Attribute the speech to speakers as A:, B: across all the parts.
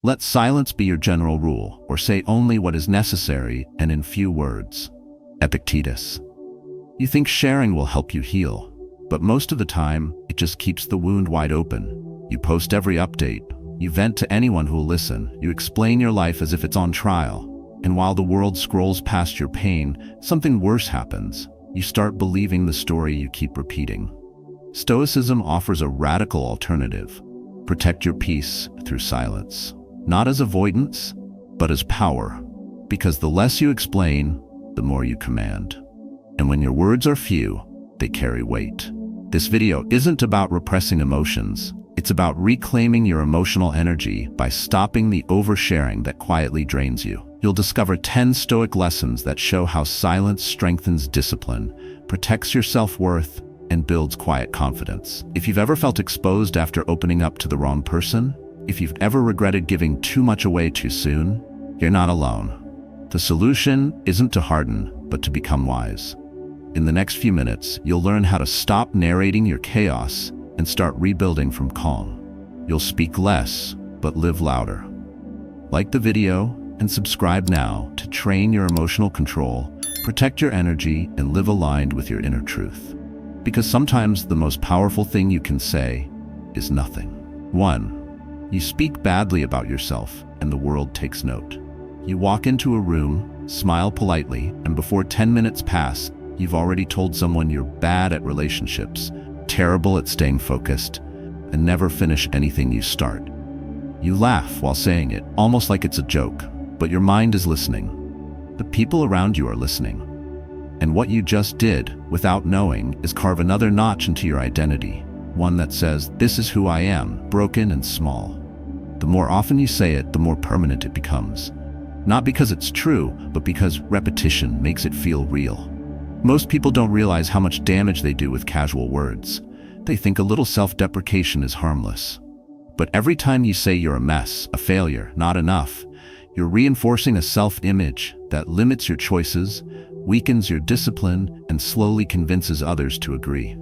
A: Let silence be your general rule, or say only what is necessary and in few words. Epictetus. You think sharing will help you heal, but most of the time, it just keeps the wound wide open. You post every update, you vent to anyone who will listen, you explain your life as if it's on trial, and while the world scrolls past your pain, something worse happens. You start believing the story you keep repeating. Stoicism offers a radical alternative. Protect your peace through silence. Not as avoidance, but as power. Because the less you explain, the more you command. And when your words are few, they carry weight. This video isn't about repressing emotions. It's about reclaiming your emotional energy by stopping the oversharing that quietly drains you. You'll discover 10 Stoic lessons that show how silence strengthens discipline, protects your self-worth, and builds quiet confidence. If you've ever felt exposed after opening up to the wrong person, if you've ever regretted giving too much away too soon, you're not alone. The solution isn't to harden, but to become wise. In the next few minutes, you'll learn how to stop narrating your chaos and start rebuilding from calm. You'll speak less, but live louder. Like the video and subscribe now to train your emotional control, protect your energy, and live aligned with your inner truth. Because sometimes the most powerful thing you can say is nothing. 1. You speak badly about yourself, and the world takes note. You walk into a room, smile politely, and before 10 minutes pass, you've already told someone you're bad at relationships, terrible at staying focused, and never finish anything you start. You laugh while saying it, almost like it's a joke, but your mind is listening. The people around you are listening. And what you just did, without knowing, is carve another notch into your identity, one that says, "This is who I am, broken and small." The more often you say it, the more permanent it becomes. Not because it's true, but because repetition makes it feel real. Most people don't realize how much damage they do with casual words. They think a little self-deprecation is harmless. But every time you say you're a mess, a failure, not enough, you're reinforcing a self-image that limits your choices, weakens your discipline, and slowly convinces others to agree.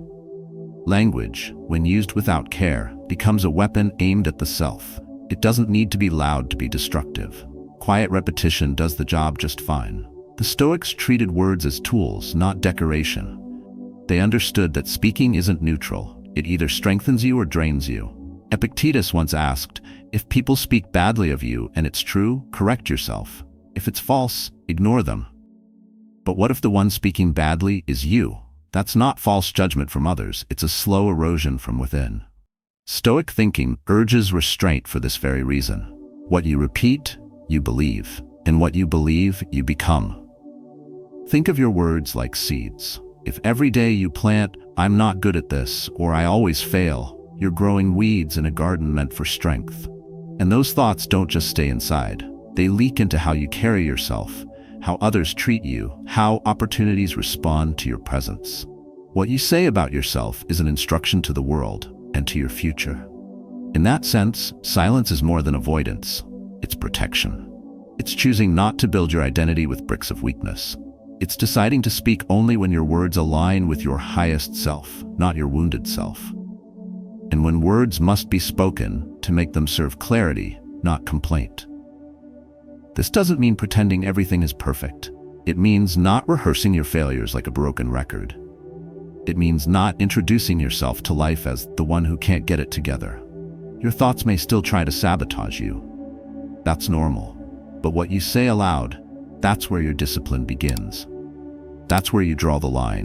A: Language, when used without care, becomes a weapon aimed at the self. It doesn't need to be loud to be destructive. Quiet repetition does the job just fine. The Stoics treated words as tools, not decoration. They understood that speaking isn't neutral. It either strengthens you or drains you. Epictetus once asked, "If people speak badly of you and it's true, correct yourself. If it's false, ignore them." But what if the one speaking badly is you? That's not false judgment from others, it's a slow erosion from within. Stoic thinking urges restraint for this very reason. What you repeat, you believe, and what you believe, you become. Think of your words like seeds. If every day you plant, "I'm not good at this," or "I always fail," you're growing weeds in a garden meant for strength. And those thoughts don't just stay inside. They leak into how you carry yourself, how others treat you, how opportunities respond to your presence. What you say about yourself is an instruction to the world and to your future. In that sense, silence is more than avoidance. It's protection. It's choosing not to build your identity with bricks of weakness. It's deciding to speak only when your words align with your highest self, not your wounded self. And when words must be spoken, to make them serve clarity, not complaint. This doesn't mean pretending everything is perfect. It means not rehearsing your failures like a broken record. It means not introducing yourself to life as the one who can't get it together. Your thoughts may still try to sabotage you. That's normal. But what you say aloud, that's where your discipline begins. That's where you draw the line.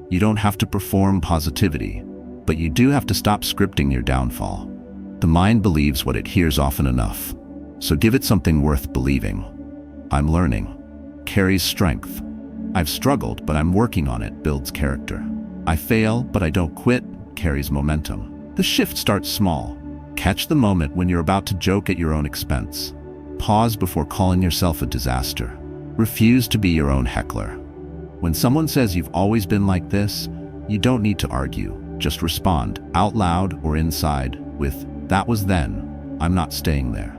A: You don't have to perform positivity, but you do have to stop scripting your downfall. The mind believes what it hears often enough. So give it something worth believing. "I'm learning" carries strength. "I've struggled, but I'm working on it" builds character. "I fail, but I don't quit" carries momentum. The shift starts small. Catch the moment when you're about to joke at your own expense. Pause before calling yourself a disaster. Refuse to be your own heckler. When someone says you've always been like this, you don't need to argue. Just respond, out loud or inside, with, "That was then, I'm not staying there."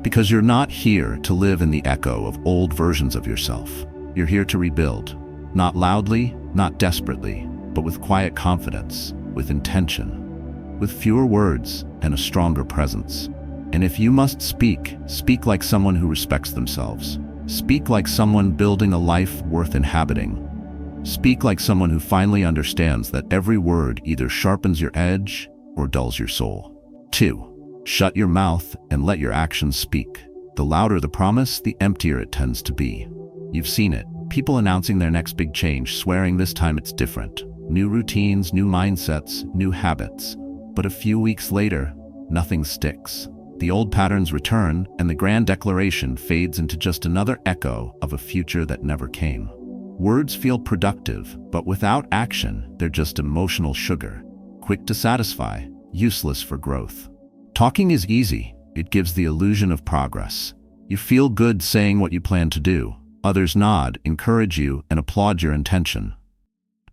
A: Because you're not here to live in the echo of old versions of yourself. You're here to rebuild. Not loudly, not desperately, but with quiet confidence, with intention, with fewer words and a stronger presence. And if you must speak, speak like someone who respects themselves. Speak like someone building a life worth inhabiting. Speak like someone who finally understands that every word either sharpens your edge or dulls your soul. 2. Shut your mouth and let your actions speak. The louder the promise, the emptier it tends to be. You've seen it. People announcing their next big change, swearing this time it's different. New routines, new mindsets, new habits. But a few weeks later, nothing sticks. The old patterns return, and the grand declaration fades into just another echo of a future that never came. Words feel productive, but without action, they're just emotional sugar, quick to satisfy, useless for growth. Talking is easy. It gives the illusion of progress. You feel good saying what you plan to do. Others nod, encourage you, and applaud your intention.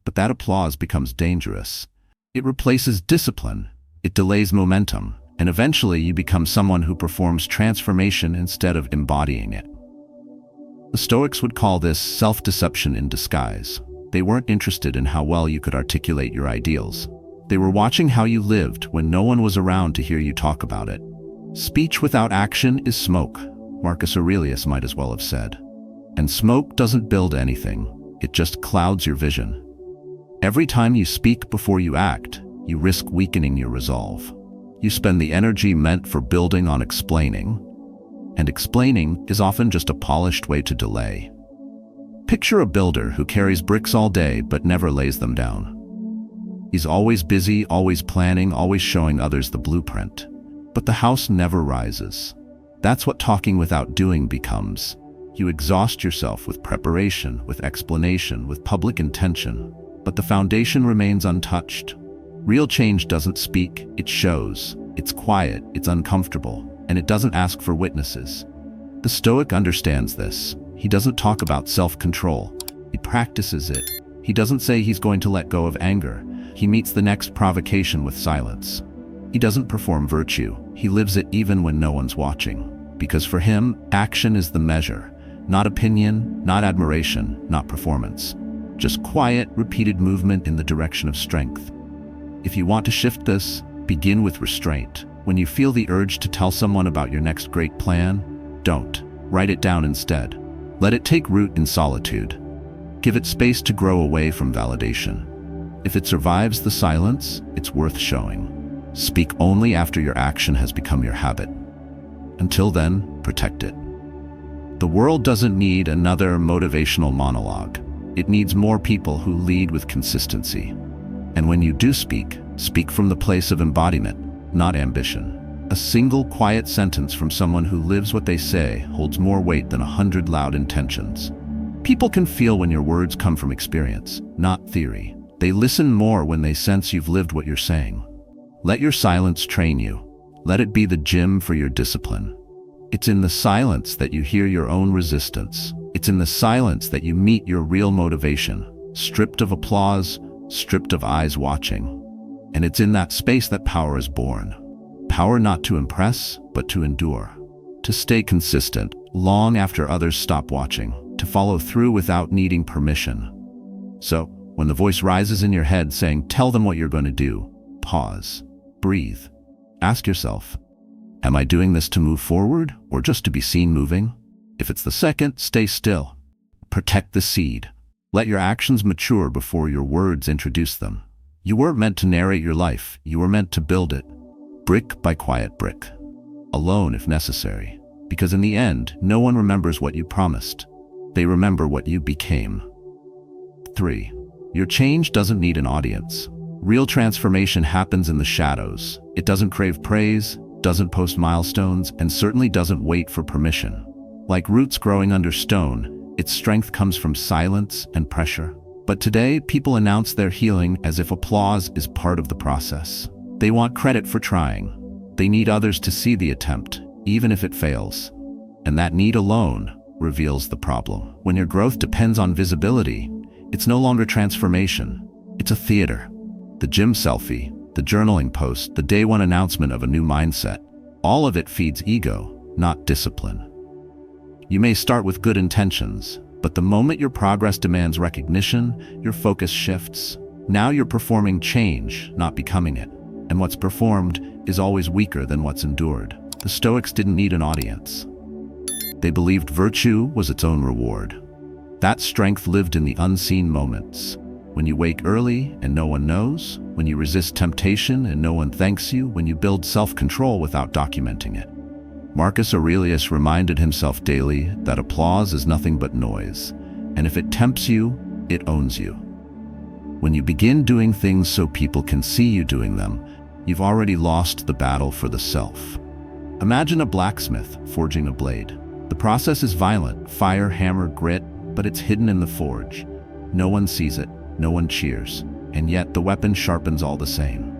A: But that applause becomes dangerous. It replaces discipline. It delays momentum. And eventually you become someone who performs transformation instead of embodying it. The Stoics would call this self-deception in disguise. They weren't interested in how well you could articulate your ideals. They were watching how you lived when no one was around to hear you talk about it. Speech without action is smoke, Marcus Aurelius might as well have said. And smoke doesn't build anything, it just clouds your vision. Every time you speak before you act, you risk weakening your resolve. You spend the energy meant for building on explaining, and explaining is often just a polished way to delay. Picture a builder who carries bricks all day but never lays them down. He's always busy, always planning, always showing others the blueprint. But the house never rises. That's what talking without doing becomes. You exhaust yourself with preparation, with explanation, with public intention, but the foundation remains untouched. Real change doesn't speak, it shows. It's quiet, it's uncomfortable, and it doesn't ask for witnesses. The Stoic understands this. He doesn't talk about self-control. He practices it. He doesn't say he's going to let go of anger. He meets the next provocation with silence. He doesn't perform virtue. He lives it even when no one's watching. Because for him, action is the measure. Not opinion, not admiration, not performance. Just quiet, repeated movement in the direction of strength. If you want to shift this, begin with restraint. When you feel the urge to tell someone about your next great plan, don't. Write it down instead. Let it take root in solitude. Give it space to grow away from validation. If it survives the silence, it's worth showing. Speak only after your action has become your habit. Until then, protect it. The world doesn't need another motivational monologue. It needs more people who lead with consistency. And when you do speak, speak from the place of embodiment, not ambition. A single quiet sentence from someone who lives what they say holds more weight than 100 loud intentions. People can feel when your words come from experience, not theory. They listen more when they sense you've lived what you're saying. Let your silence train you. Let it be the gym for your discipline. It's in the silence that you hear your own resistance. It's in the silence that you meet your real motivation, stripped of applause, stripped of eyes watching. And it's in that space that power is born. Power not to impress, but to endure. To stay consistent, long after others stop watching. To follow through without needing permission. So, when the voice rises in your head saying, "Tell them what you're going to do," pause, breathe. Ask yourself, am I doing this to move forward or just to be seen moving? If it's the second, stay still. Protect the seed. Let your actions mature before your words introduce them. You weren't meant to narrate your life. You were meant to build it, brick by quiet brick. Alone if necessary. Because in the end, no one remembers what you promised. They remember what you became. 3. Your change doesn't need an audience. Real transformation happens in the shadows. It doesn't crave praise, doesn't post milestones, and certainly doesn't wait for permission. Like roots growing under stone, its strength comes from silence and pressure. But today, people announce their healing as if applause is part of the process. They want credit for trying. They need others to see the attempt, even if it fails. And that need alone reveals the problem. When your growth depends on visibility, it's no longer transformation. It's a theater. The gym selfie, the journaling post, the day one announcement of a new mindset, all of it feeds ego, not discipline. You may start with good intentions, but the moment your progress demands recognition, your focus shifts. Now you're performing change, not becoming it. And what's performed is always weaker than what's endured. The Stoics didn't need an audience. They believed virtue was its own reward. That strength lived in the unseen moments. When you wake early and no one knows, when you resist temptation and no one thanks you, when you build self-control without documenting it. Marcus Aurelius reminded himself daily that applause is nothing but noise, and if it tempts you, it owns you. When you begin doing things so people can see you doing them, you've already lost the battle for the self. Imagine a blacksmith forging a blade. The process is violent, fire, hammer, grit, but it's hidden in the forge. No one sees it, no one cheers, and yet the weapon sharpens all the same.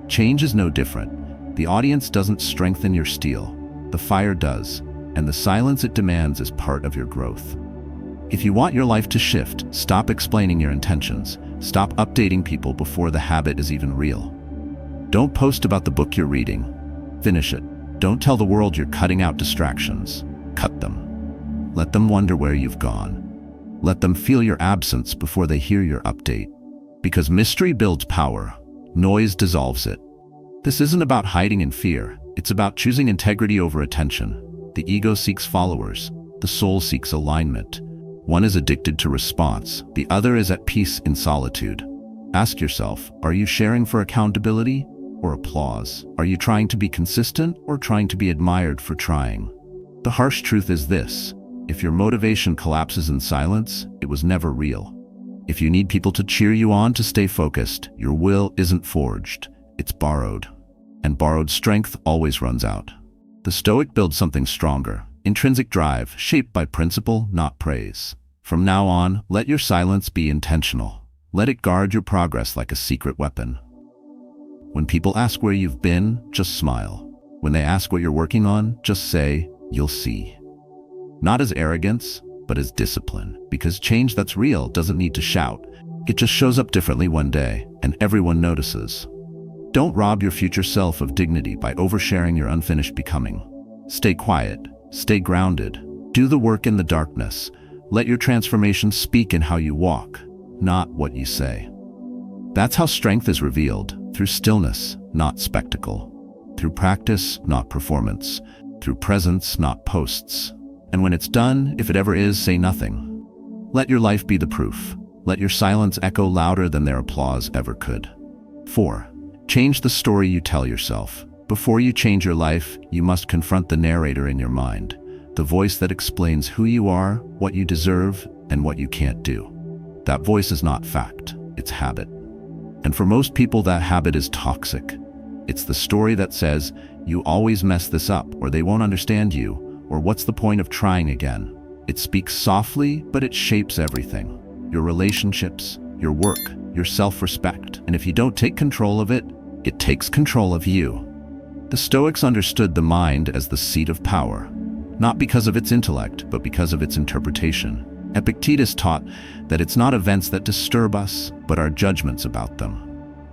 A: Change is no different. The audience doesn't strengthen your steel, the fire does, and the silence it demands is part of your growth. If you want your life to shift, stop explaining your intentions. Stop updating people before the habit is even real. Don't post about the book you're reading. Finish it. Don't tell the world you're cutting out distractions. Cut them. Let them wonder where you've gone. Let them feel your absence before they hear your update. Because mystery builds power. Noise dissolves it. This isn't about hiding in fear. It's about choosing integrity over attention. The ego seeks followers. The soul seeks alignment. One is addicted to response. The other is at peace in solitude. Ask yourself, are you sharing for accountability or applause? Are you trying to be consistent or trying to be admired for trying? The harsh truth is this: if your motivation collapses in silence, it was never real. If you need people to cheer you on to stay focused, your will isn't forged, it's borrowed. And borrowed strength always runs out. The Stoic builds something stronger, intrinsic drive, shaped by principle, not praise. From now on, let your silence be intentional. Let it guard your progress like a secret weapon. When people ask where you've been, just smile. When they ask what you're working on, just say, you'll see. Not as arrogance, but as discipline. Because change that's real doesn't need to shout. It just shows up differently one day, and everyone notices. Don't rob your future self of dignity by oversharing your unfinished becoming. Stay quiet, stay grounded, do the work in the darkness. Let your transformation speak in how you walk, not what you say. That's how strength is revealed, through stillness, not spectacle. Through practice, not performance. Through presence, not posts. And when it's done, if it ever is, say nothing. Let your life be the proof. Let your silence echo louder than their applause ever could. 4. Change the story you tell yourself. Before you change your life, you must confront the narrator in your mind, the voice that explains who you are, what you deserve, and what you can't do. That voice is not fact, it's habit. And for most people, that habit is toxic. It's the story that says, you always mess this up, or they won't understand you, or what's the point of trying again? It speaks softly, but it shapes everything. Your relationships, your work, your self-respect. And if you don't take control of it, it takes control of you. The Stoics understood the mind as the seat of power, not because of its intellect, but because of its interpretation. Epictetus taught that it's not events that disturb us, but our judgments about them.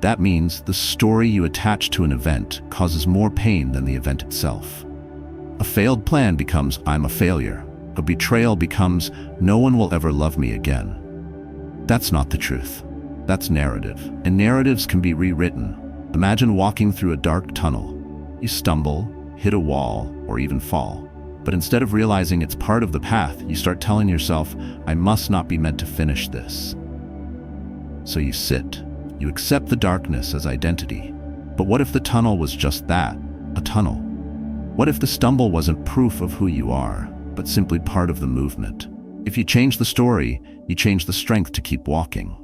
A: That means the story you attach to an event causes more pain than the event itself. A failed plan becomes, I'm a failure. A betrayal becomes, no one will ever love me again. That's not the truth. That's narrative. And narratives can be rewritten. Imagine walking through a dark tunnel. You stumble, hit a wall, or even fall. But instead of realizing it's part of the path, you start telling yourself, I must not be meant to finish this. So you sit. You accept the darkness as identity. But what if the tunnel was just that, a tunnel? What if the stumble wasn't proof of who you are, but simply part of the movement? If you change the story, you change the strength to keep walking.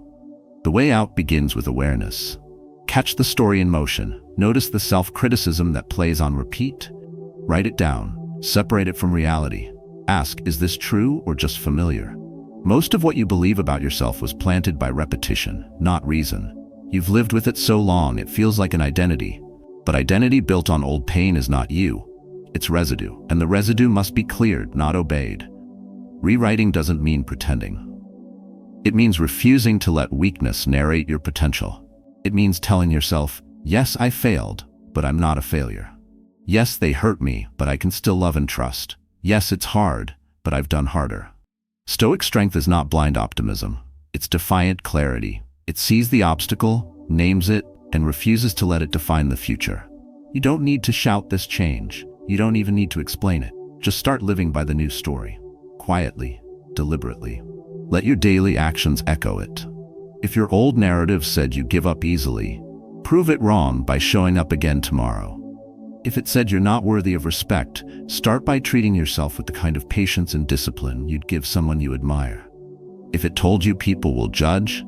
A: The way out begins with awareness. Catch the story in motion. Notice the self-criticism that plays on repeat. Write it down. Separate it from reality. Ask, is this true or just familiar? Most of what you believe about yourself was planted by repetition, not reason. You've lived with it so long it feels like an identity. But identity built on old pain is not you. It's residue, and the residue must be cleared, not obeyed. Rewriting doesn't mean pretending. It means refusing to let weakness narrate your potential. It means telling yourself, yes, I failed, but I'm not a failure. Yes, they hurt me, but I can still love and trust. Yes, it's hard, but I've done harder. Stoic strength is not blind optimism. It's defiant clarity. It sees the obstacle, names it, and refuses to let it define the future. You don't need to shout this change. You don't even need to explain it. Just start living by the new story. Quietly, deliberately. Let your daily actions echo it. If your old narrative said you give up easily, prove it wrong by showing up again tomorrow. If it said you're not worthy of respect, start by treating yourself with the kind of patience and discipline you'd give someone you admire. If it told you people will judge,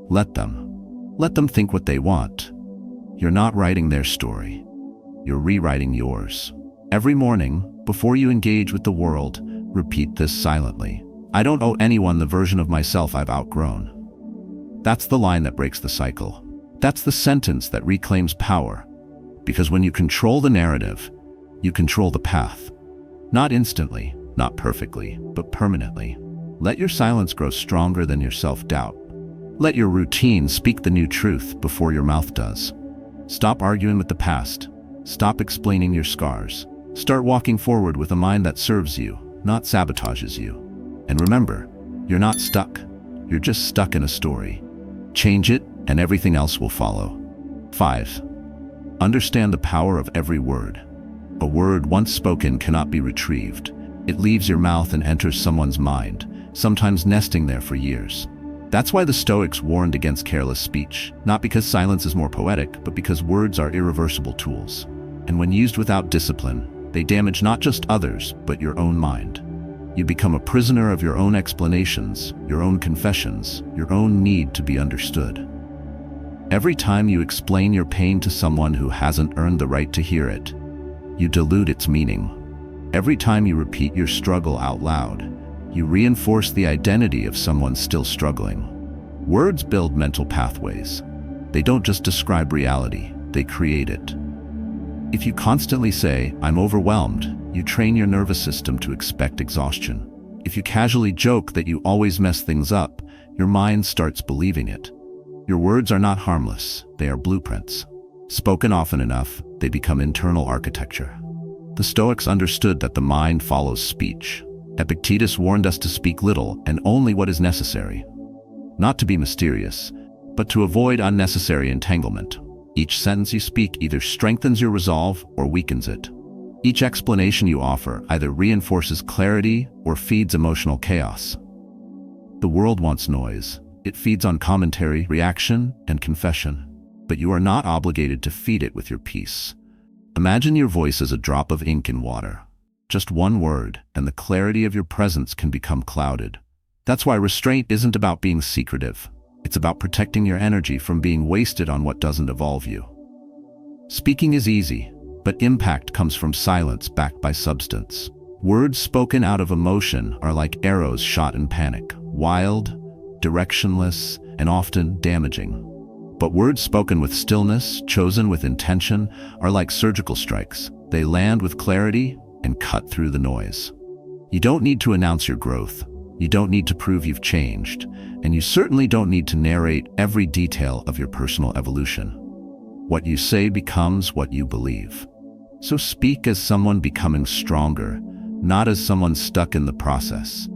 A: let them. Let them think what they want. You're not writing their story. You're rewriting yours. Every morning, before you engage with the world, repeat this silently. I don't owe anyone the version of myself I've outgrown. That's the line that breaks the cycle. That's the sentence that reclaims power. Because when you control the narrative, you control the path. Not instantly, not perfectly, but permanently. Let your silence grow stronger than your self-doubt. Let your routine speak the new truth before your mouth does. Stop arguing with the past. Stop explaining your scars. Start walking forward with a mind that serves you, not sabotages you. And remember, you're not stuck. You're just stuck in a story. Change it, and everything else will follow. 5. Understand the power of every word. A word once spoken cannot be retrieved. It leaves your mouth and enters someone's mind, sometimes nesting there for years. That's why the Stoics warned against careless speech, not because silence is more poetic, but because words are irreversible tools. And when used without discipline, they damage not just others, but your own mind. You become a prisoner of your own explanations, your own confessions, your own need to be understood. Every time you explain your pain to someone who hasn't earned the right to hear it, you dilute its meaning. Every time you repeat your struggle out loud, you reinforce the identity of someone still struggling. Words build mental pathways. They don't just describe reality, they create it. If you constantly say, "I'm overwhelmed," you train your nervous system to expect exhaustion. If you casually joke that you always mess things up, your mind starts believing it. Your words are not harmless, they are blueprints. Spoken often enough, they become internal architecture. The Stoics understood that the mind follows speech. Epictetus warned us to speak little and only what is necessary. Not to be mysterious, but to avoid unnecessary entanglement. Each sentence you speak either strengthens your resolve or weakens it. Each explanation you offer either reinforces clarity or feeds emotional chaos. The world wants noise. It feeds on commentary, reaction, and confession. But you are not obligated to feed it with your peace. Imagine your voice as a drop of ink in water. Just one word, and the clarity of your presence can become clouded. That's why restraint isn't about being secretive. It's about protecting your energy from being wasted on what doesn't evolve you. Speaking is easy, but impact comes from silence backed by substance. Words spoken out of emotion are like arrows shot in panic, wild, directionless, and often damaging. But words spoken with stillness, chosen with intention, are like surgical strikes. They land with clarity and cut through the noise. You don't need to announce your growth. You don't need to prove you've changed. And you certainly don't need to narrate every detail of your personal evolution. What you say becomes what you believe. So speak as someone becoming stronger, not as someone stuck in the process.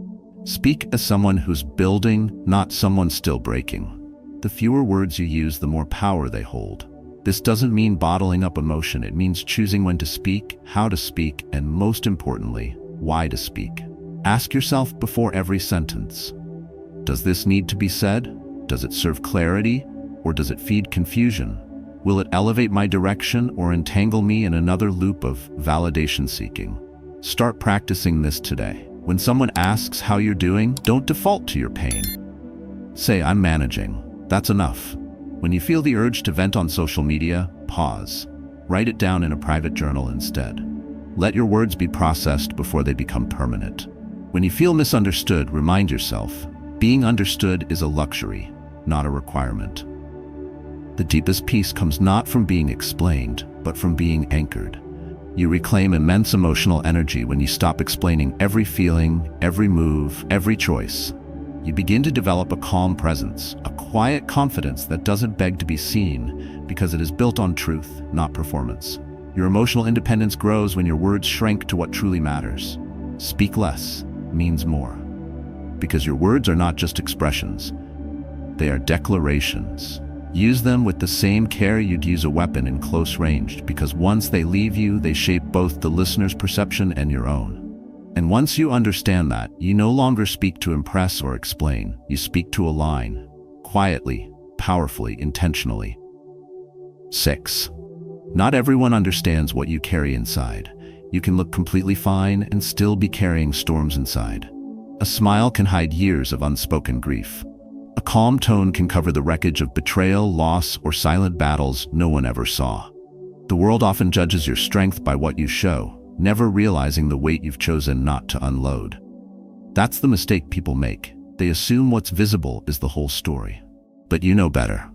A: Speak as someone who's building, not someone still breaking. The fewer words you use, the more power they hold. This doesn't mean bottling up emotion. It means choosing when to speak, how to speak, and most importantly, why to speak. Ask yourself before every sentence, does this need to be said? Does it serve clarity, or does it feed confusion? Will it elevate my direction or entangle me in another loop of validation seeking? Start practicing this today. When someone asks how you're doing, don't default to your pain. Say, "I'm managing." That's enough. When you feel the urge to vent on social media, pause. Write it down in a private journal instead. Let your words be processed before they become permanent. When you feel misunderstood, remind yourself, being understood is a luxury, not a requirement. The deepest peace comes not from being explained, but from being anchored. You reclaim immense emotional energy when you stop explaining every feeling, every move, every choice. You begin to develop a calm presence, a quiet confidence that doesn't beg to be seen because it is built on truth, not performance. Your emotional independence grows when your words shrink to what truly matters. Speak less means more. Because your words are not just expressions, they are declarations. Use them with the same care you'd use a weapon in close range, because once they leave you, they shape both the listener's perception and your own. And once you understand that, you no longer speak to impress or explain. You speak to align, quietly, powerfully, intentionally. 6. Not everyone understands what you carry inside. You can look completely fine and still be carrying storms inside. A smile can hide years of unspoken grief. A calm tone can cover the wreckage of betrayal, loss, or silent battles no one ever saw. The world often judges your strength by what you show, never realizing the weight you've chosen not to unload. That's the mistake people make. They assume what's visible is the whole story. But you know better.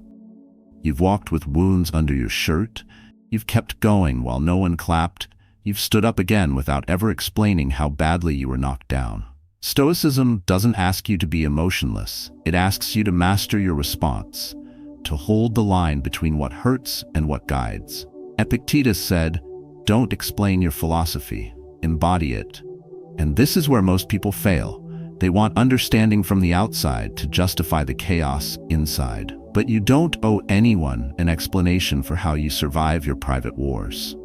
A: You've walked with wounds under your shirt. You've kept going while no one clapped. You've stood up again without ever explaining how badly you were knocked down. Stoicism doesn't ask you to be emotionless. It asks you to master your response, to hold the line between what hurts and what guides. Epictetus said, "Don't explain your philosophy, embody it." And this is where most people fail. They want understanding from the outside to justify the chaos inside. But you don't owe anyone an explanation for how you survive your private wars.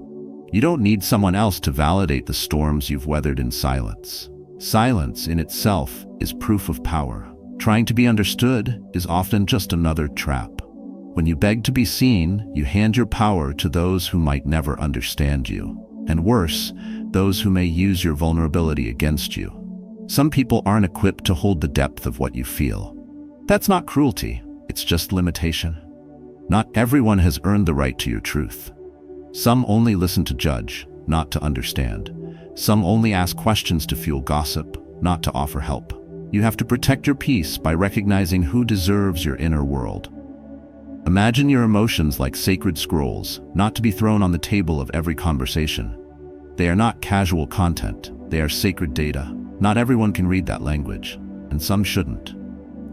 A: You don't need someone else to validate the storms you've weathered in silence. Silence in itself is proof of power. Trying to be understood is often just another trap. When you beg to be seen, you hand your power to those who might never understand you. And worse, those who may use your vulnerability against you. Some people aren't equipped to hold the depth of what you feel. That's not cruelty, it's just limitation. Not everyone has earned the right to your truth. Some only listen to judge, not to understand. Some only ask questions to fuel gossip, not to offer help. You have to protect your peace by recognizing who deserves your inner world. Imagine your emotions like sacred scrolls, not to be thrown on the table of every conversation. They are not casual content, they are sacred data. Not everyone can read that language, and some shouldn't.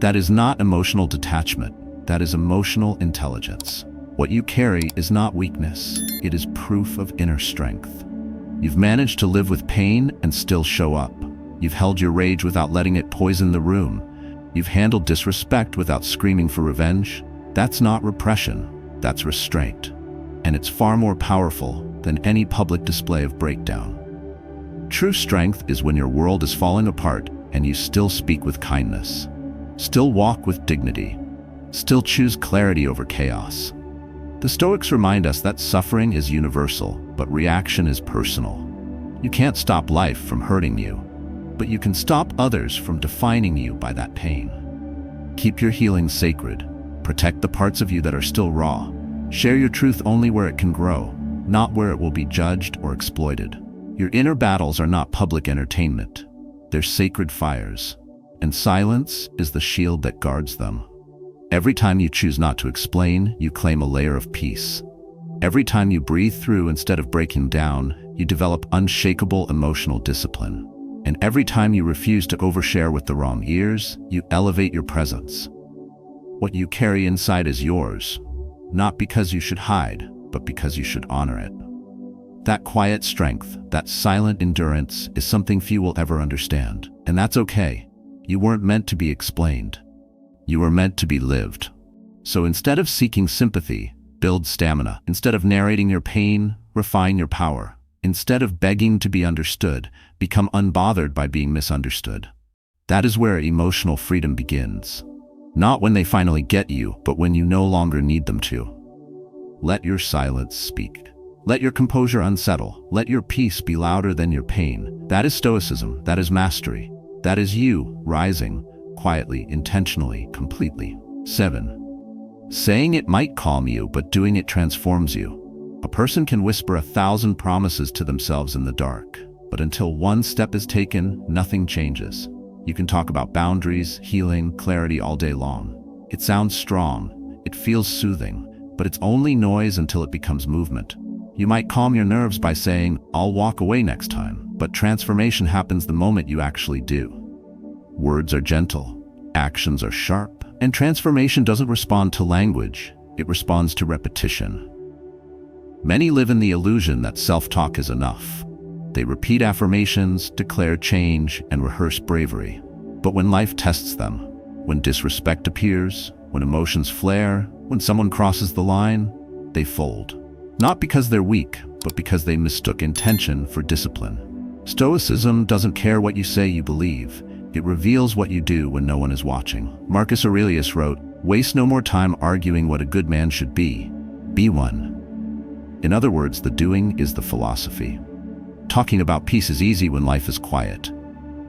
A: That is not emotional detachment, that is emotional intelligence. What you carry is not weakness, it is proof of inner strength. You've managed to live with pain and still show up. You've held your rage without letting it poison the room. You've handled disrespect without screaming for revenge. That's not repression, that's restraint. And it's far more powerful than any public display of breakdown. True strength is when your world is falling apart and you still speak with kindness, still walk with dignity, still choose clarity over chaos. The Stoics remind us that suffering is universal, but reaction is personal. You can't stop life from hurting you, but you can stop others from defining you by that pain. Keep your healing sacred. Protect the parts of you that are still raw. Share your truth only where it can grow, not where it will be judged or exploited. Your inner battles are not public entertainment. They're sacred fires, and silence is the shield that guards them. Every time you choose not to explain, you claim a layer of peace. Every time you breathe through instead of breaking down, you develop unshakable emotional discipline. And every time you refuse to overshare with the wrong ears, you elevate your presence. What you carry inside is yours, not because you should hide, but because you should honor it. That quiet strength, that silent endurance, is something few will ever understand. And that's okay. You weren't meant to be explained. You were meant to be lived. So instead of seeking sympathy, build stamina. Instead of narrating your pain, refine your power. Instead of begging to be understood, become unbothered by being misunderstood. That is where emotional freedom begins. Not when they finally get you, but when you no longer need them to. Let your silence speak. Let your composure unsettle. Let your peace be louder than your pain. That is stoicism. That is mastery. That is you rising, quietly, intentionally, completely. 7. Saying it might calm you, but doing it transforms you. A person can whisper 1,000 promises to themselves in the dark, but until one step is taken, nothing changes. You can talk about boundaries, healing, clarity all day long. It sounds strong, it feels soothing, but it's only noise until it becomes movement. You might calm your nerves by saying, "I'll walk away next time," but transformation happens the moment you actually do. Words are gentle, actions are sharp, and transformation doesn't respond to language, it responds to repetition. Many live in the illusion that self-talk is enough. They repeat affirmations, declare change, and rehearse bravery. But when life tests them, when disrespect appears, when emotions flare, When someone crosses the line, they fold. Not because they're weak, but because they mistook intention for discipline. Stoicism doesn't care what you say you believe. It reveals what you do when no one is watching. Marcus Aurelius wrote, "Waste no more time arguing what a good man should be. Be one." In other words, the doing is the philosophy. Talking about peace is easy when life is quiet.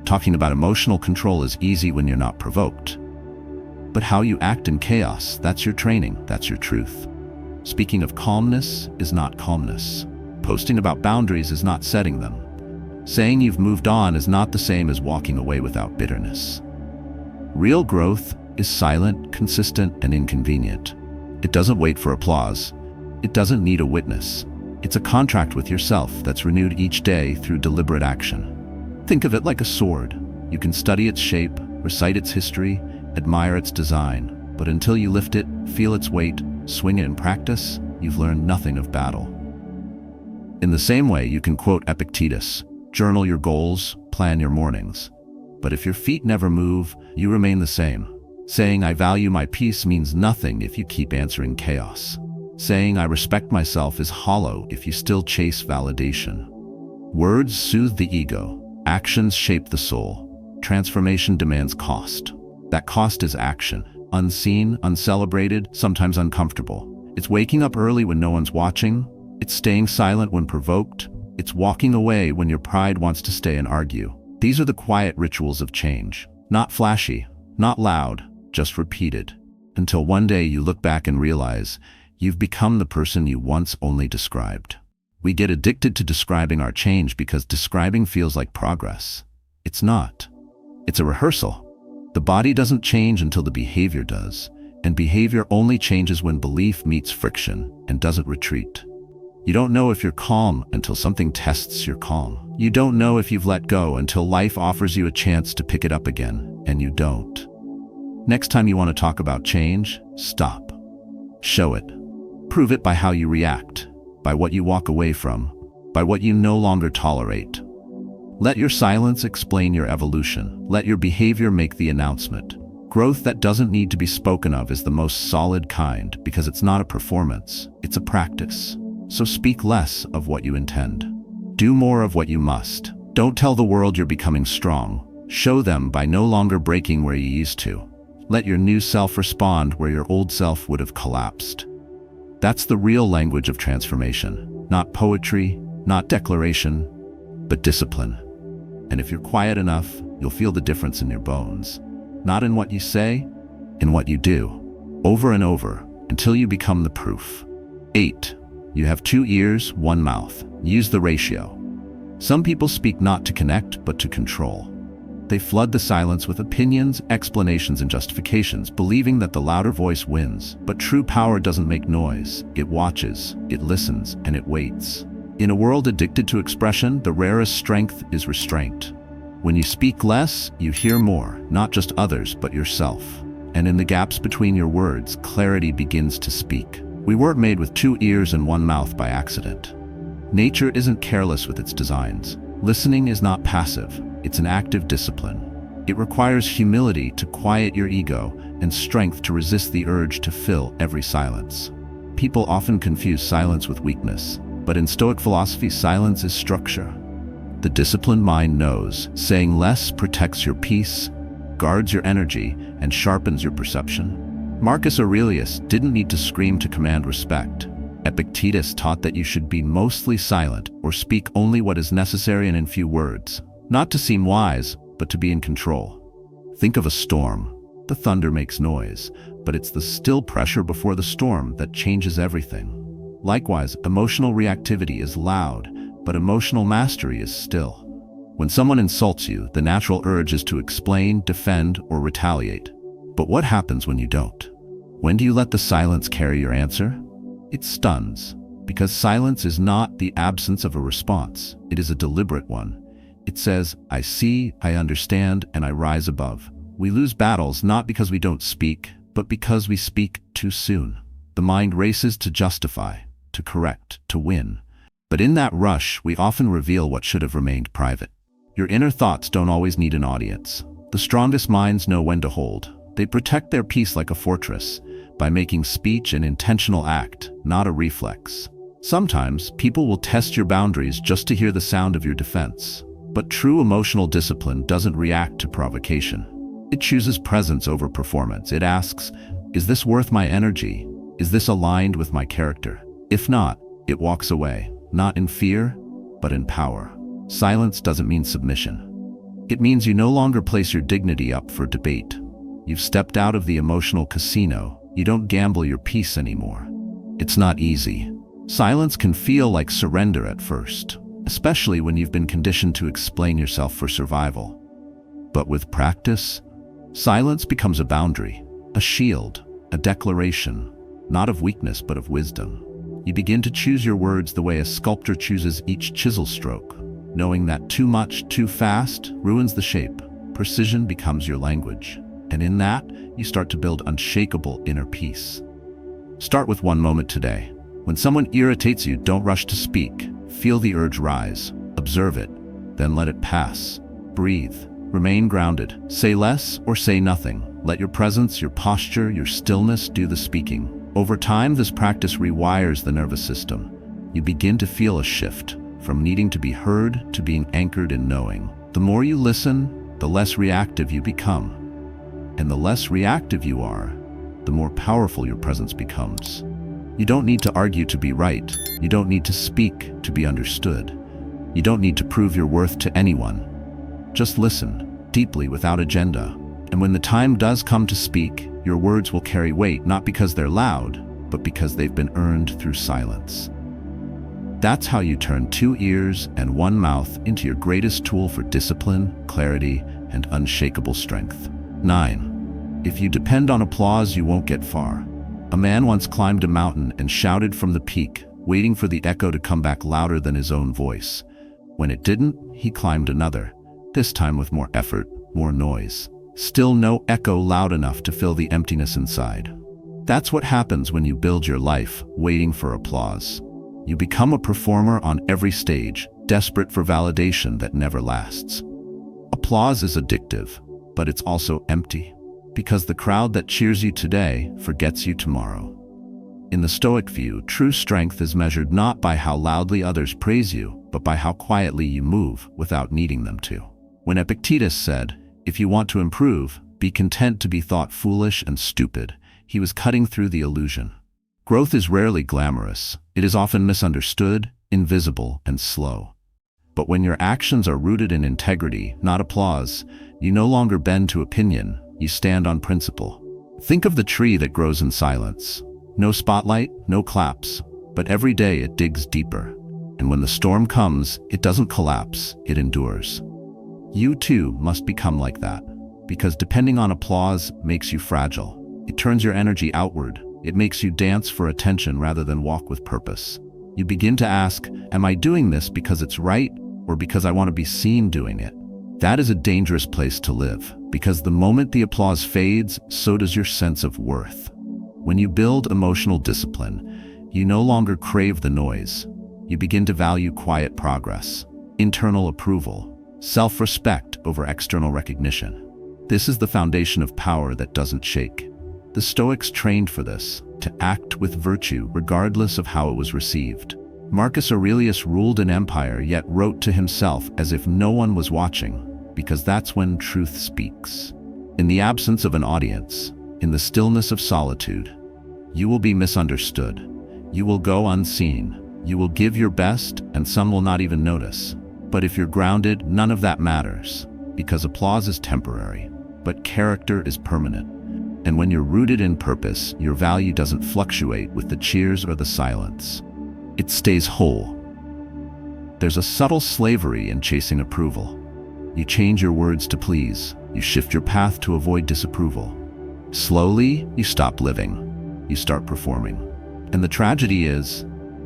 A: Talking about emotional control is easy when you're not provoked. But how you act in chaos, that's your training, that's your truth. Speaking of calmness is not calmness. Posting about boundaries is not setting them. Saying you've moved on is not the same as walking away without bitterness. Real growth is silent, consistent, and inconvenient. It doesn't wait for applause. It doesn't need a witness. It's a contract with yourself that's renewed each day through deliberate action. Think of it like a sword. You can study its shape, recite its history, admire its design, but until you lift it, feel its weight, swing it in practice, you've learned nothing of battle. In the same way, you can quote Epictetus, journal your goals, plan your mornings. But if your feet never move, you remain the same. Saying I value my peace means nothing if you keep answering chaos. Saying I respect myself is hollow if you still chase validation. Words soothe the ego. Actions shape the soul. Transformation demands cost. That cost is action. Unseen, uncelebrated, sometimes uncomfortable. It's waking up early when no one's watching. It's staying silent when provoked. It's walking away when your pride wants to stay and argue. These are the quiet rituals of change. Not flashy, not loud, just repeated. Until one day you look back and realize you've become the person you once only described. We get addicted to describing our change because describing feels like progress. It's not. It's a rehearsal. The body doesn't change until the behavior does, and behavior only changes when belief meets friction and doesn't retreat. You don't know if you're calm until something tests your calm. You don't know if you've let go until life offers you a chance to pick it up again, and you don't. Next time you want to talk about change, stop. Show it. Prove it by how you react, by what you walk away from, by what you no longer tolerate. Let your silence explain your evolution. Let your behavior make the announcement. Growth that doesn't need to be spoken of is the most solid kind because it's not a performance, it's a practice. So speak less of what you intend. Do more of what you must. Don't tell the world you're becoming strong. Show them by no longer breaking where you used to. Let your new self respond where your old self would have collapsed. That's the real language of transformation. Not poetry, not declaration, but discipline. And if you're quiet enough, you'll feel the difference in your bones. Not in what you say, in what you do. Over and over, until you become the proof. 8. You have 2 ears, 1 mouth. Use the ratio. Some people speak not to connect, but to control. They flood the silence with opinions, explanations, and justifications, believing that the louder voice wins. But true power doesn't make noise. It watches, it listens, and it waits. In a world addicted to expression, the rarest strength is restraint. When you speak less, you hear more, not just others, but yourself. And in the gaps between your words, clarity begins to speak. We weren't made with 2 ears and 1 mouth by accident. Nature isn't careless with its designs. Listening is not passive, it's an active discipline. It requires humility to quiet your ego and strength to resist the urge to fill every silence. People often confuse silence with weakness, but in Stoic philosophy, silence is structure. The disciplined mind knows saying less protects your peace, guards your energy, and sharpens your perception. Marcus Aurelius didn't need to scream to command respect. Epictetus taught that you should be mostly silent or speak only what is necessary and in few words, not to seem wise, but to be in control. Think of a storm. The thunder makes noise, but it's the still pressure before the storm that changes everything. Likewise, emotional reactivity is loud, but emotional mastery is still. When someone insults you, the natural urge is to explain, defend, or retaliate. But what happens when you don't? When do you let the silence carry your answer? It stuns, because silence is not the absence of a response. It is a deliberate one. It says, I see, I understand, and I rise above. We lose battles not because we don't speak, but because we speak too soon. The mind races to justify, to correct, to win. But in that rush, we often reveal what should have remained private. Your inner thoughts don't always need an audience. The strongest minds know when to hold. They protect their peace like a fortress, by making speech an intentional act, not a reflex. Sometimes, people will test your boundaries just to hear the sound of your defense. But true emotional discipline doesn't react to provocation. It chooses presence over performance. It asks, is this worth my energy? Is this aligned with my character? If not, it walks away, not in fear, but in power. Silence doesn't mean submission. It means you no longer place your dignity up for debate. You've stepped out of the emotional casino. You don't gamble your peace anymore. It's not easy. Silence can feel like surrender at first, especially when you've been conditioned to explain yourself for survival. But with practice, silence becomes a boundary, a shield, a declaration, not of weakness but of wisdom. You begin to choose your words the way a sculptor chooses each chisel stroke, knowing that too much, too fast ruins the shape. Precision becomes your language, and in that, you start to build unshakable inner peace. Start with one moment today. When someone irritates you, don't rush to speak. Feel the urge rise. Observe it, then let it pass. Breathe. Remain grounded. Say less or say nothing. Let your presence, your posture, your stillness do the speaking. Over time, this practice rewires the nervous system. You begin to feel a shift, from needing to be heard to being anchored in knowing. The more you listen, the less reactive you become. And the less reactive you are, the more powerful your presence becomes. You don't need to argue to be right. You don't need to speak to be understood. You don't need to prove your worth to anyone. Just listen, deeply, without agenda. And when the time does come to speak, your words will carry weight, not because they're loud, but because they've been earned through silence. That's how you turn 2 ears and 1 mouth into your greatest tool for discipline, clarity, and unshakable strength. 9. If you depend on applause, you won't get far. A man once climbed a mountain and shouted from the peak, waiting for the echo to come back louder than his own voice. When it didn't, he climbed another, this time with more effort, more noise. Still no echo loud enough to fill the emptiness inside. That's what happens when you build your life waiting for applause. You become a performer on every stage, desperate for validation that never lasts. Applause is addictive, but it's also empty, because the crowd that cheers you today forgets you tomorrow. In the Stoic view, true strength is measured not by how loudly others praise you, but by how quietly you move without needing them to. When Epictetus said, "If you want to improve, be content to be thought foolish and stupid," he was cutting through the illusion. Growth is rarely glamorous. It is often misunderstood, invisible, and slow. But when your actions are rooted in integrity, not applause, you no longer bend to opinion, you stand on principle. Think of the tree that grows in silence. No spotlight, no claps, but every day it digs deeper. And when the storm comes, it doesn't collapse, it endures. You too must become like that, because depending on applause makes you fragile. It turns your energy outward. It makes you dance for attention rather than walk with purpose. You begin to ask, am I doing this because it's right or because I want to be seen doing it? That is a dangerous place to live, because the moment the applause fades, so does your sense of worth. When you build emotional discipline, you no longer crave the noise. You begin to value quiet progress, internal approval, self-respect over external recognition. This is the foundation of power that doesn't shake. The Stoics trained for this, to act with virtue regardless of how it was received. Marcus Aurelius ruled an empire yet wrote to himself as if no one was watching, because that's when truth speaks. In the absence of an audience, in the stillness of solitude, you will be misunderstood. You will go unseen. You will give your best, and some will not even notice. But if you're grounded, none of that matters, because applause is temporary, but character is permanent. And when you're rooted in purpose, your value doesn't fluctuate with the cheers or the silence. It stays whole. There's a subtle slavery in chasing approval. You change your words to please. You shift your path to avoid disapproval. Slowly, you stop living. You start performing. And the tragedy is,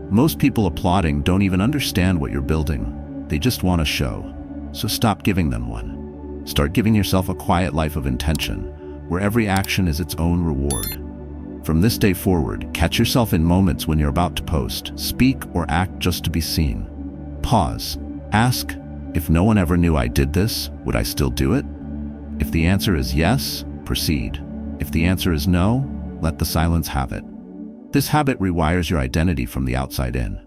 A: most people applauding don't even understand what you're building. They just want a show. So stop giving them one. Start giving yourself a quiet life of intention, where every action is its own reward. From this day forward, catch yourself in moments when you're about to post, speak, or act just to be seen. Pause. Ask, if no one ever knew I did this, would I still do it? If the answer is yes, proceed. If the answer is no, Let the silence have it. This habit rewires your identity from the outside in.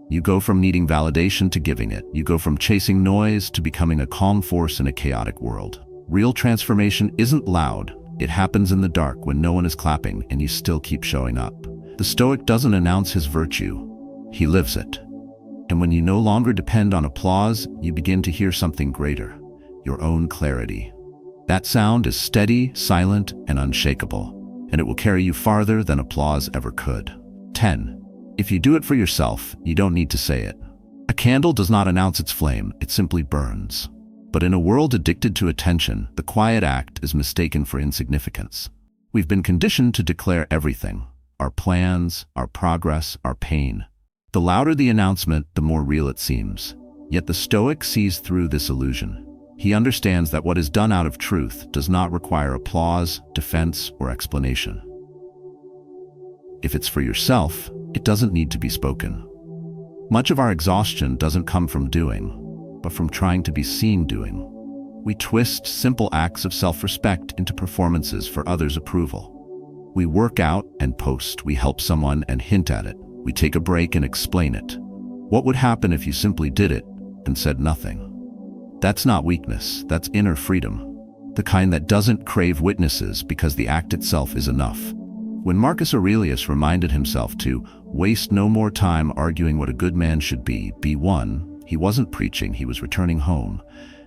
A: You go from needing validation to giving it. You go from chasing noise to becoming a calm force in a chaotic world. Real transformation isn't loud. It happens in the dark when no one is clapping and you still keep showing up. The Stoic doesn't announce his virtue. He lives it. And when you no longer depend on applause, you begin to hear something greater, your own clarity. That sound is steady, silent, and unshakable, and it will carry you farther than applause ever could. 10. If you do it for yourself, you don't need to say it. A candle does not announce its flame, it simply burns. But in a world addicted to attention, the quiet act is mistaken for insignificance. We've been conditioned to declare everything: our plans, our progress, our pain. The louder the announcement, the more real it seems. Yet the Stoic sees through this illusion. He understands that what is done out of truth does not require applause, defense, or explanation. If it's for yourself, it doesn't need to be spoken. Much of our exhaustion doesn't come from doing, but from trying to be seen doing. We twist simple acts of self-respect into performances for others' approval. We work out and post. We help someone and hint at it. We take a break and explain it. What would happen if you simply did it and said nothing? That's not weakness, that's inner freedom. The kind that doesn't crave witnesses because the act itself is enough. When Marcus Aurelius reminded himself to waste no more time arguing what a good man should be one, he wasn't preaching, he was returning home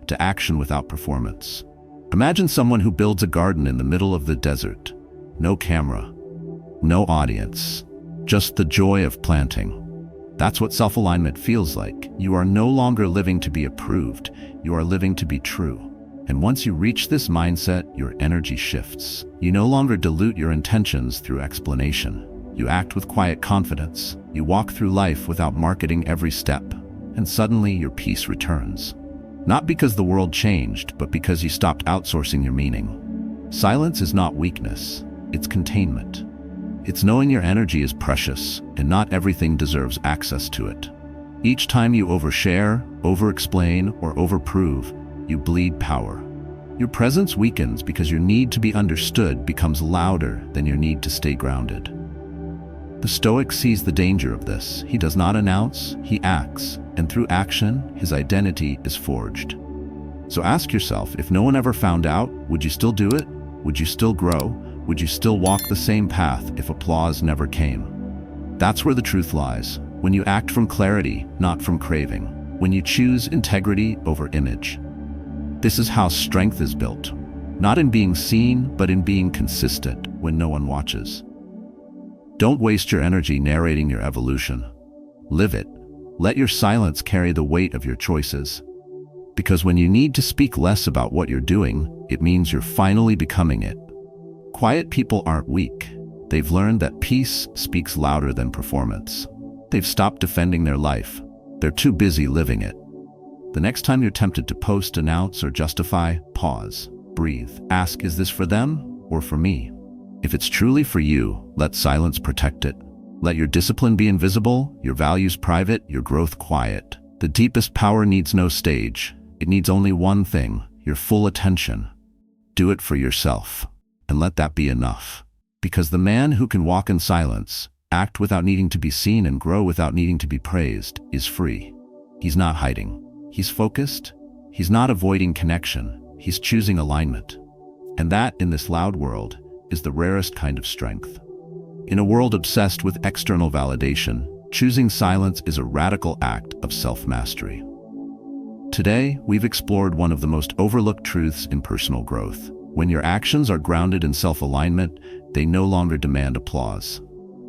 A: to action without performance. Imagine someone who builds a garden in the middle of the desert. No camera, no audience, just the joy of planting. That's what self-alignment feels like. You are no longer living to be approved, you are living to be true. And once you reach this mindset, your energy shifts. You no longer dilute your intentions through explanation. You act with quiet confidence. You walk through life without marketing every step. And suddenly your peace returns. Not because the world changed, but because you stopped outsourcing your meaning. Silence is not weakness, it's containment. It's knowing your energy is precious, and not everything deserves access to it. Each time you overshare, over-explain, or overprove, you bleed power. Your presence weakens because your need to be understood becomes louder than your need to stay grounded. The Stoic sees the danger of this. He does not announce, he acts, and through action, his identity is forged. So ask yourself, if no one ever found out, would you still do it? Would you still grow? Would you still walk the same path if applause never came? That's where the truth lies. When you act from clarity, not from craving. When you choose integrity over image. This is how strength is built. Not in being seen, but in being consistent when no one watches. Don't waste your energy narrating your evolution. Live it. Let your silence carry the weight of your choices. Because when you need to speak less about what you're doing, it means you're finally becoming it. Quiet people aren't weak. They've learned that peace speaks louder than performance. They've stopped defending their life. They're too busy living it. The next time you're tempted to post, announce, or justify, pause, breathe. Ask, is this for them or for me? If it's truly for you, let silence protect it. Let your discipline be invisible, your values private, your growth quiet. The deepest power needs no stage. It needs only one thing, your full attention. Do it for yourself, and let that be enough. Because the man who can walk in silence, act without needing to be seen, and grow without needing to be praised, is free. He's not hiding. He's focused. He's not avoiding connection. He's choosing alignment. And that, in this loud world, is the rarest kind of strength. In a world obsessed with external validation, choosing silence is a radical act of self-mastery. Today, we've explored one of the most overlooked truths in personal growth. When your actions are grounded in self-alignment, they no longer demand applause.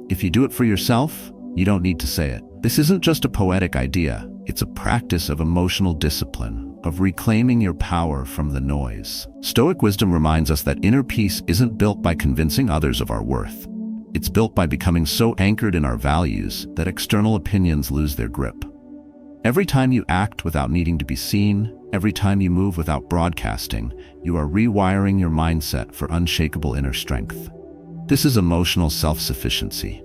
A: If you do it for yourself, you don't need to say it. This isn't just a poetic idea. It's a practice of emotional discipline, of reclaiming your power from the noise. Stoic wisdom reminds us that inner peace isn't built by convincing others of our worth. It's built by becoming so anchored in our values that external opinions lose their grip. Every time you act without needing to be seen, every time you move without broadcasting, you are rewiring your mindset for unshakable inner strength. This is emotional self-sufficiency.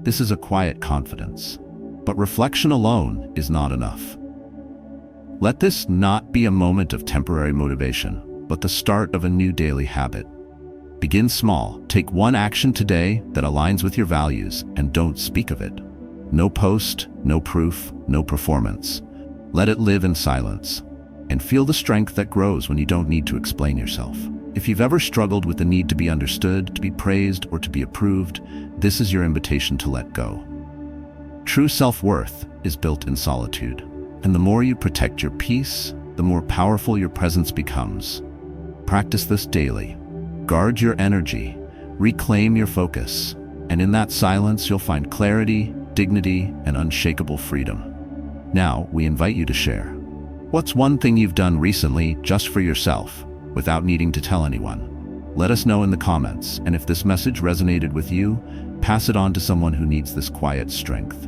A: This is a quiet confidence. But reflection alone is not enough. Let this not be a moment of temporary motivation, but the start of a new daily habit. Begin small. Take one action today that aligns with your values and don't speak of it. No post, no proof, no performance. Let it live in silence. And feel the strength that grows when you don't need to explain yourself. If you've ever struggled with the need to be understood, to be praised, or to be approved, this is your invitation to let go. True self-worth is built in solitude. And the more you protect your peace, the more powerful your presence becomes. Practice this daily. Guard your energy. Reclaim your focus. And in that silence, you'll find clarity, dignity, and unshakable freedom. Now, we invite you to share. What's one thing you've done recently just for yourself, without needing to tell anyone? Let us know in the comments, and if this message resonated with you, pass it on to someone who needs this quiet strength.